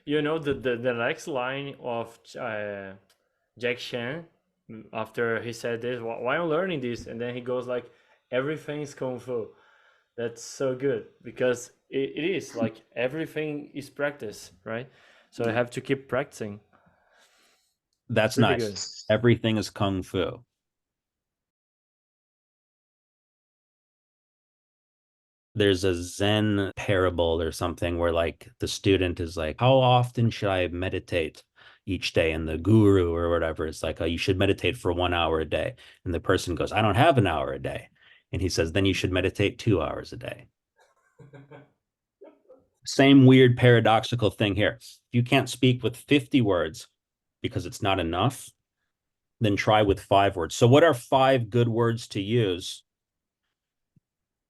You know the next line of Jack Chan after he said this, why I'm learning this, and then he goes like, everything's kung fu. That's so good because it is like everything is practice, right? So I have to keep practicing. That's Really good. nice. Everything is kung fu. There's a Zen parable or something where like the student is like, how often should I meditate each day? And the guru or whatever is like, oh, you should meditate for 1 hour a day. And the person goes, I don't have an hour a day. And he says, then you should meditate 2 hours a day. Same weird paradoxical thing here. If you can't speak with 50 words because it's not enough, then try with 5 words. So, what are 5 good words to use?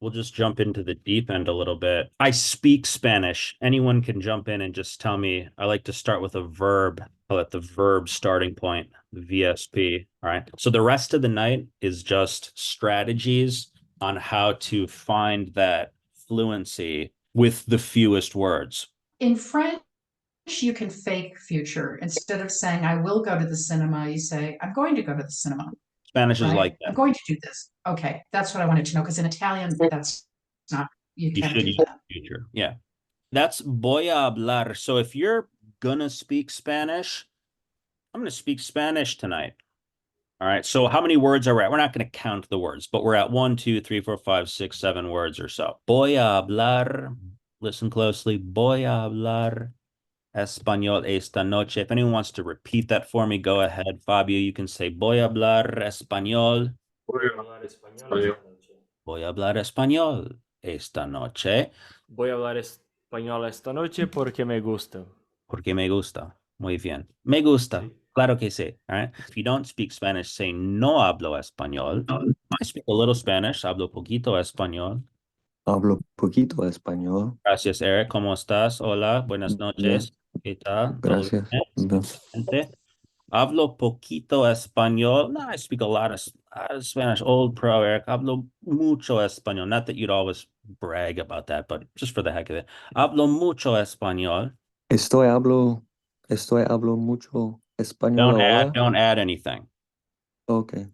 We'll just jump into the deep end a little bit. I speak Spanish. Anyone can jump in and just tell me. I like to start with a verb. Call it the verb starting point, the VSP. All right. So the rest of the night is just strategies on how to find that fluency with the fewest words. In French, you can fake future. Instead of saying, I will go to the cinema, you say, I'm going to go to the cinema. Spanish is Right? like I'm that. going to do this. Okay. That's what I wanted to know. Because in Italian, that's not, you You can't should do use that. future. Yeah. That's voy a hablar. So if you're gonna speak Spanish, I'm gonna speak Spanish tonight. All right. So how many words are we at? We're not going to count the words, but we're at 1, 2, 3, 4, 5, 6, 7 words or so. Voy a hablar. Listen closely. Voy a hablar español esta noche. If anyone wants to repeat that for me, go ahead. Fabio, you can say voy a hablar español. Voy a hablar español esta noche. Voy a hablar español esta noche. Voy a hablar español esta noche porque me gusta. Porque me gusta. Muy bien. Me gusta. Sí. Claro que sí. All right. If you don't speak Spanish, say no hablo español. I speak a little Spanish. Hablo poquito español. Hablo poquito español. Gracias, Eric. ¿Cómo estás? Hola, buenas Bien, noches. ¿Qué tal? ¿Todo gracias. bien? Bien. Excelente. Hablo poquito español. No, I speak a lot of Spanish. Old pro, Eric. Hablo mucho español. Not that you'd always brag about that, but just for the heck of it. Hablo mucho español. Estoy hablo mucho español ahora. Don't add anything. Okay,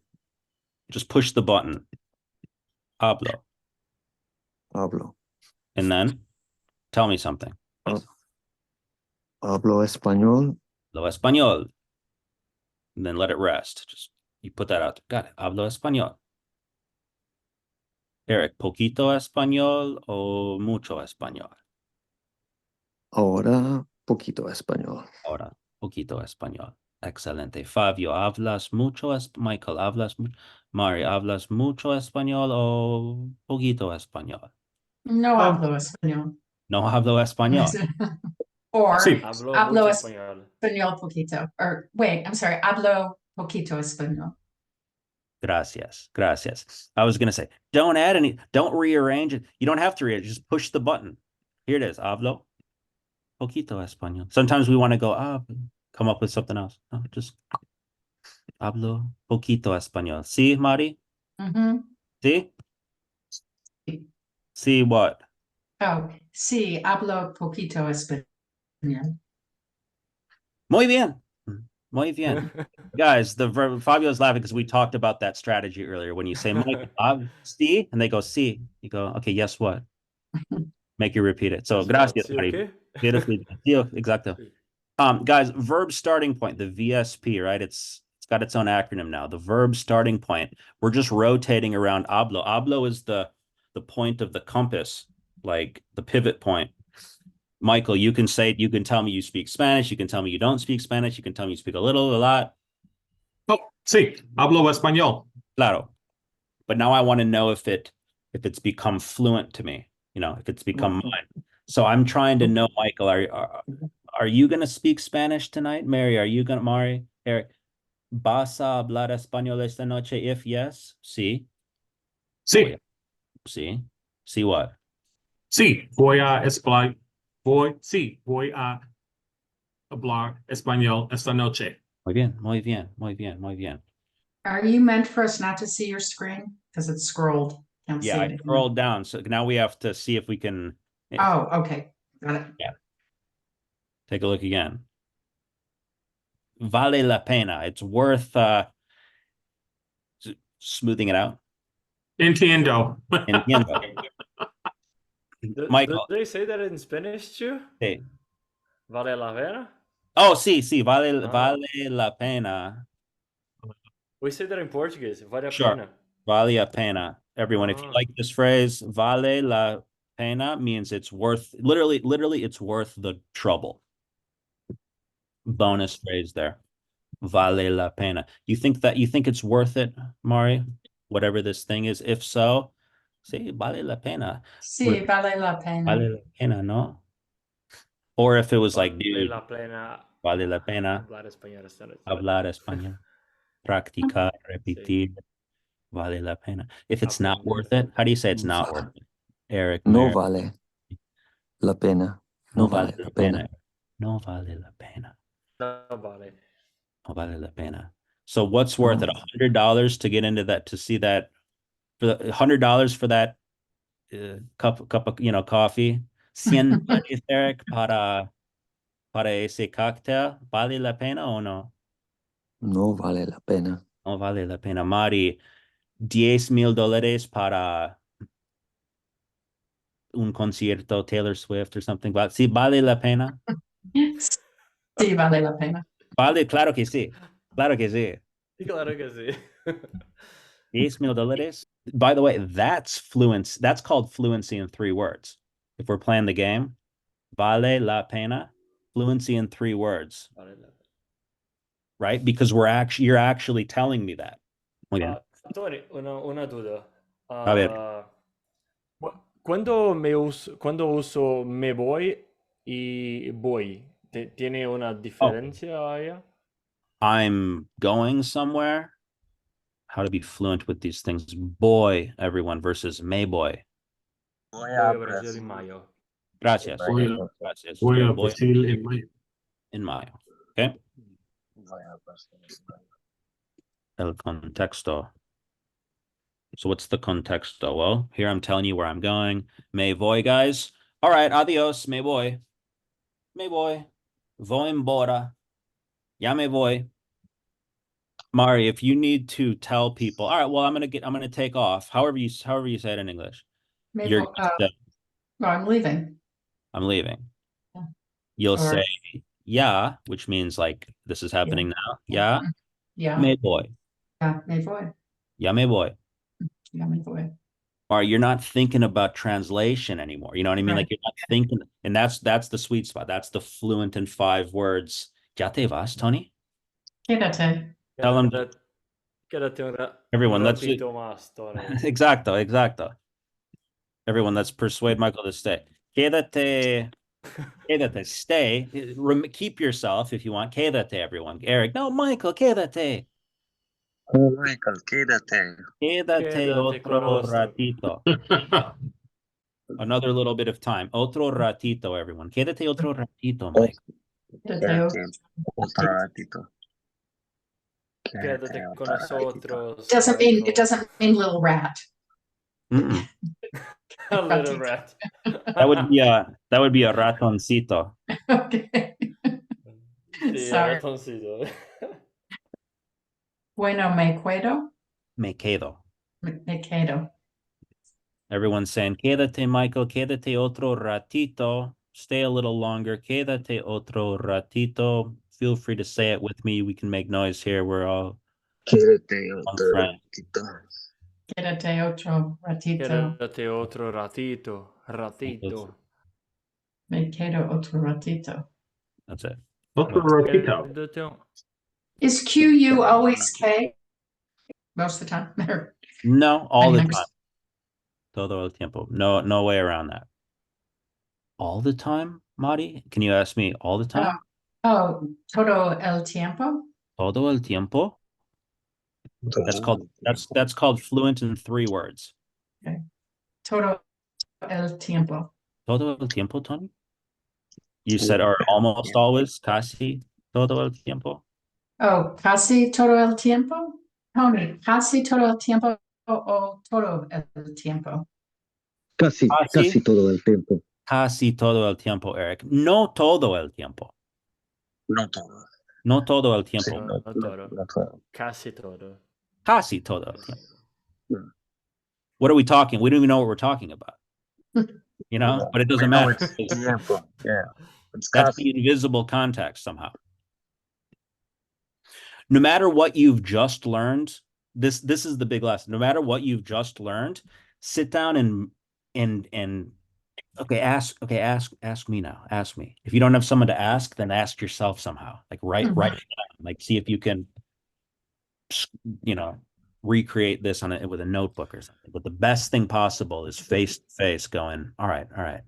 Just push the button. Hablo. hablo. And then tell me something. Hablo español. Hablo español. And then let it rest. Just you put that out. Got it. Hablo español. Eric, poquito español o mucho español? Ahora poquito español. Ahora, poquito español. Excelente. Fabio, ¿hablas mucho? Michael, Mari, ¿hablas mucho español o poquito español? No hablo español. No hablo español. Or Sí. Hablo hablo mucho español. español poquito. Or wait, I'm sorry. Hablo poquito español. Gracias. Gracias. I was going to say, don't rearrange it. You don't have to rearrange. Just push the button. Here it is. Hablo poquito español. Sometimes we want to go, come up with something else. No, just hablo poquito español. See, Mari? Mm-hmm. See? See what? Oh, sí, hablo poquito español. Muy bien. Muy bien. Guys, Fabio's laughing because we talked about that strategy earlier. When you say, Mike, see, and they go, see, you go, okay, yes, what? Make you repeat it. So, gracias, Sí, Mari. okay? Beautifully. Exacto. Guys, verb starting point, the VSP, right? It's got its own acronym now. The verb starting point. We're just rotating around hablo. Hablo is the point of the compass, like the pivot point. Michael, you can tell me you speak Spanish. You can tell me you don't speak Spanish. You can tell me you speak a little, a lot. Oh, sí, hablo español. Claro. But now I want to know if it's become fluent to me, if it's become mine. So I'm trying to know, Michael, are you going to speak Spanish tonight? Mary, Mari, Eric, ¿vas a hablar español esta noche? If yes, sí. Sí, Sí. Sí what? sí, voy a hablar español esta noche. Muy bien, muy bien, muy bien, muy bien. Are you meant for us not to see your screen? Because it's scrolled. Can't Yeah, see I anything. scrolled down. So now we have to see if we can. Oh, okay. Got it. Yeah. Take a look again. Vale la pena. It's worth smoothing it out. Entiendo. Entiendo. Do Michael, they say that in Spanish too? hey. Vale la pena? Oh, sí, vale, Ah. vale la pena. We say that in Portuguese. Vale a Sure. pena. Vale la pena. Everyone, if you Ah. like this phrase, vale la pena means it's worth, literally, it's worth the trouble. Bonus phrase there. Vale la pena. You think it's worth it, Mari? Whatever this thing is. If so, say vale la pena. Sí, vale la pena. Vale la pena, no? Or if it was like, Vale dude, la pena vale la pena hablar español esta noche. hablar español. Practicar, repetir. Vale la pena. If it's not Aprender. worth it, how do you say it's not worth it? Eric, No Mary, vale la pena. no No vale la pena. No vale la pena. No vale. No vale la pena. So what's worth it? $100 to get into that, to see that, for the $100 for that cup of coffee. 100 dólares, Eric, para ese cóctel. ¿Vale la pena o no? No vale la pena. No vale la pena. Mari, $10,000 para un concierto Taylor Swift or something. Sí, vale la pena. Sí, vale la pena. Vale, claro que sí. Claro que sí. Claro que sí. $10,000. By the way, that's fluency. That's called fluency in 3 words. If we're playing the game, vale la pena, fluency in 3 words, Vale la pena. right? Because you're actually telling me that. Muy bien. Tony, una duda. A ver. Cuando uso me voy y voy, ¿tiene una diferencia allá? I'm going somewhere. How to be fluent with these things. Boy, everyone, versus Mayboy. Voy a Brasil en mayo. Gracias. Voy a, Gracias. voy a Voy Brasil en mayo. en mayo. Okay. El contexto. So what's the contexto? Well, here I'm telling you where I'm going. Me voy, guys. All right, adios, me voy. Me voy. Voy embora. Ya me voy. Mari, if you need to tell people, all right, well, I'm gonna take off. However you say it in English. Maybe, You're no, I'm leaving. I'm leaving. Yeah. You'll Or- say yeah, which means like this is happening now. Yeah. Yeah, Me voy. yeah, me voy. Ya me voy. Yeah, me voy. Or you're not thinking about translation anymore. You know what I mean? Right. Like you're not thinking, and that's the sweet spot. That's the fluent in 5 words. Ya te vas, Tony? Quédate. Tell them, Quédate everyone, un let's ratito más, Tony. exacto. Everyone, let's persuade Michael to stay. Quédate, stay. Keep yourself if you want. Quédate, everyone. Eric, no, Michael, quédate. Oh, Michael, quédate. Quédate Quédate con otro nosotros. ratito. Another little bit of time. Otro ratito, everyone. Quédate otro ratito, Mike. Quédate. Otro ratito. Quédate con nosotros. It doesn't mean little rat. Mm-mm. A little rat. That would be a ratoncito. Okay. Sí, Sorry. ratoncito. Bueno, me quedo. Me quedo. Me quedo. Everyone's saying, quédate, Michael, quédate otro ratito. Stay a little longer. Quédate otro ratito. Feel free to say it with me. We can make noise here. We're all Quédate on otro friend. ratito. Quédate otro ratito. Quédate otro ratito. Me quedo otro ratito. That's it. Otro ratito. Quédate. Is QU always K? Most of the time. Or No, all the 99%. time. Todo el tiempo. No way around that. All the time, Mari? Can you ask me all the time? Oh, todo el tiempo. Todo el tiempo? That's called fluent in 3 words. Todo el tiempo. Todo el tiempo, Tony? You said, or almost always, casi todo el tiempo? Oh, casi todo el tiempo. Tony, casi todo el tiempo o todo el tiempo. Casi todo el tiempo. Casi todo el tiempo, Eric. No todo el tiempo. No todo. No todo el Sí, tiempo. No todo. no todo. Casi todo. Casi todo el tiempo. Yeah. What are we talking? We don't even know what we're talking about. You know, Yeah. but it We doesn't know matter. it's tiempo. Yeah. It's That's casi. the invisible context somehow. No matter what you've just learned, this is the big lesson. No matter what you've just learned, sit down and okay, ask me now. Ask me. If you don't have someone to ask, then ask yourself somehow. Like write it down. Like see if you can, you know, recreate this on it with a notebook or something. But the best thing possible is face to face going, all right.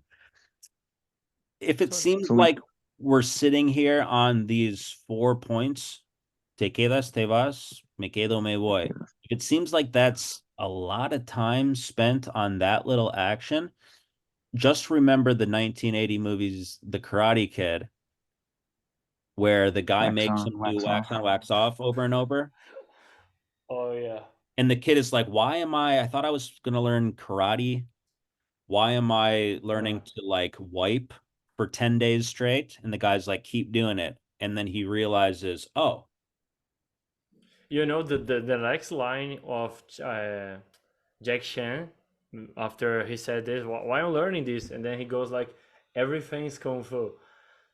If it seems So like we're sitting here on these 4 points, te quedas, te vas, me quedo, me voy. If it seems like that's a lot of time spent on that little action, just remember the 1980 movies, The Karate Kid, where the guy wax makes on, him do wax wax off. on, wax off over and over. Oh yeah. And the kid is like, why am I thought I was going to learn karate. Why am I learning to like wipe for 10 days straight? And the guy's like, keep doing it. And then he realizes, oh, You know the next line of Jack Chan after he said this, why am I learning this? And then he goes like, everything's kung fu.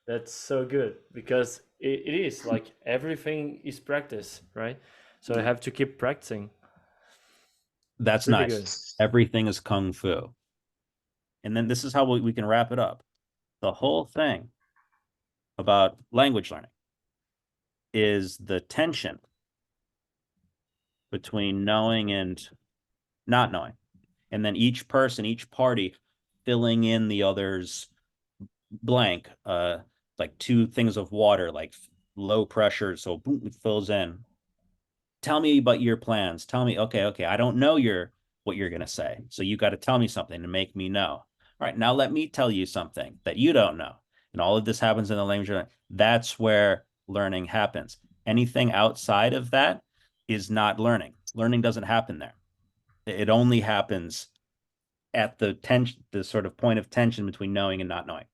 That's so good because it is like everything is practice, right? So I have to keep practicing. that's Really nice. good. Everything is kung fu. And then this is how we can wrap it up. The whole thing about language learning is the tension between knowing and not knowing. And then each person, each party filling in the other's blank, like 2 things of water, like low pressure. So boom, it fills in. Tell me about your plans. Tell me, okay, I don't know what you're going to say. So you got to tell me something to make me know. All right, now let me tell you something that you don't know. And all of this happens in the language. That's where learning happens. Anything outside of that is not learning. Learning doesn't happen there. It only happens at the sort of point of tension between knowing and not knowing.